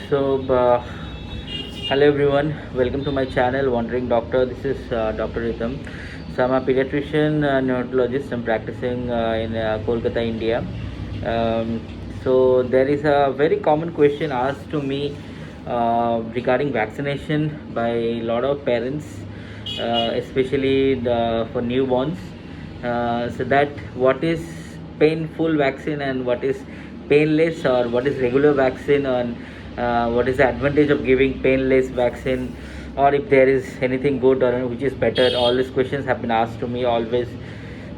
So, hello everyone, welcome to my channel Wandering Doctor. This is Dr. Rhythm. So, I'm a pediatrician, neurologist. I'm practicing in Kolkata, India. Um, so, there is a very common question asked to me regarding vaccination by a lot of parents, especially for newborns. So, that what is painful vaccine and what is painless, or what is regular vaccine, and what is the advantage of giving painless vaccine, or if there is anything good or which is better. All these questions have been asked to me always.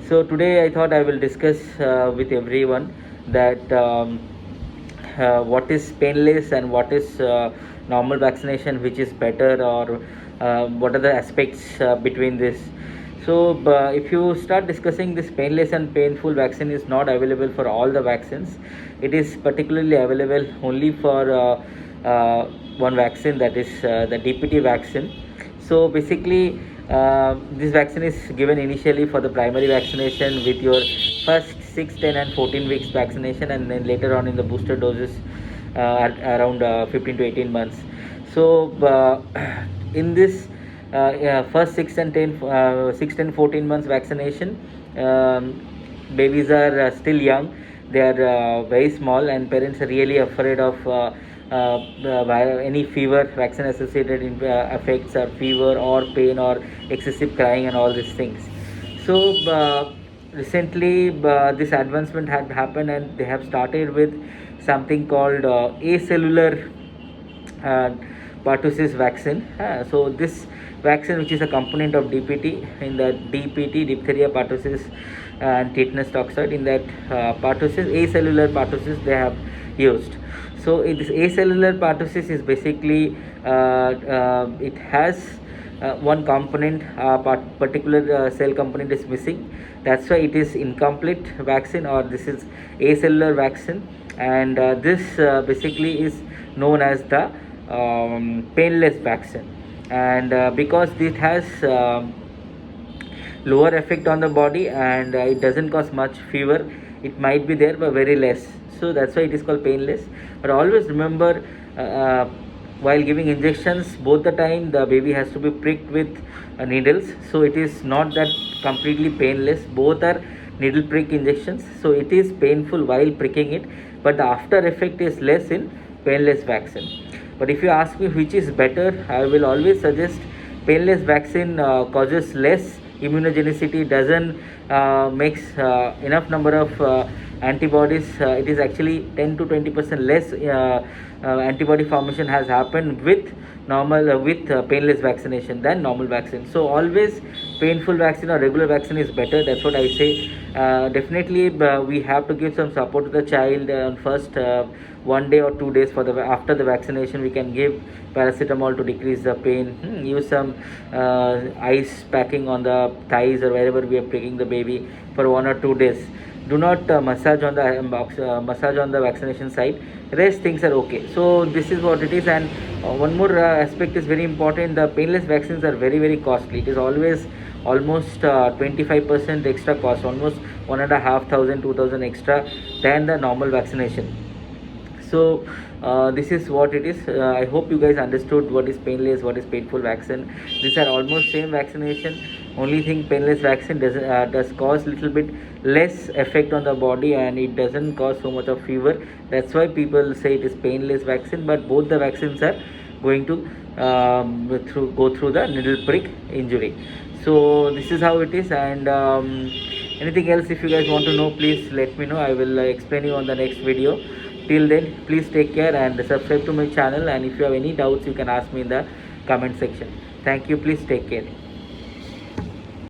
So today I thought I will discuss with everyone that what is painless and what is normal vaccination, which is better, or what are the aspects between this. So if you start discussing, this painless and painful vaccine is not available for all the vaccines. It is particularly available only for one vaccine, that is the DPT vaccine. So basically this vaccine is given initially for the primary vaccination with your first 6, 10 and 14 weeks vaccination, and then later on in the booster doses at around 15 to 18 months. So in this first 6 and 14 months vaccination, babies are still young. They are very small, and parents are really afraid of any fever, vaccine associated effects, or fever or pain or excessive crying and all these things. So recently this advancement had happened, and they have started with something called acellular uh, pertussis vaccine. So this vaccine, which is a component of DPT, in the DPT, diphtheria, pertussis and tetanus toxoid, in that pertussis, acellular pertussis they have used. So this acellular pertussis is basically it has one component, particular cell component is missing. That's why it is incomplete vaccine, or this is acellular vaccine. And this basically is known as the painless vaccine. And because it has lower effect on the body, and it doesn't cause much fever, it might be there but very less. So that's why it is called painless. But always remember, while giving injections, both the time the baby has to be pricked with needles. So it is not that completely painless. Both are needle prick injections, so it is painful while pricking it, but the after effect is less in painless vaccine. But if you ask me which is better, I will always suggest painless vaccine. Causes less immunogenicity, doesn't makes enough number of antibodies. It is actually 10 to 20% less antibody formation has happened with normal with painless vaccination than normal vaccine. So always painful vaccine or regular vaccine is better. That's what I say. Definitely we have to give some support to the child on first 1 day or 2 days for the after the vaccination. We can give paracetamol to decrease the pain. Use some ice packing on the thighs or wherever we are pricking the baby for 1 or 2 days. Do not massage on the vaccination site. Rest things are okay. So this is what it is. And one more aspect is very important. The painless vaccines are very costly. It is always almost 25% extra cost, almost 1,500 2,000 extra than the normal vaccination. So this is what it is. I hope you guys understood what is painless, what is painful vaccine. These are almost same vaccination. Only thing, painless vaccine does cause little bit less effect on the body, and it doesn't cause so much of fever. That's why people say it is painless vaccine. But both the vaccines are going to go through the needle prick injury. So this is how it is. And anything else if you guys want to know, please let me know. I will explain you on the next video. Till then, please take care and subscribe to my channel. And if you have any doubts, you can ask me in the comment section. Thank you. Please take care.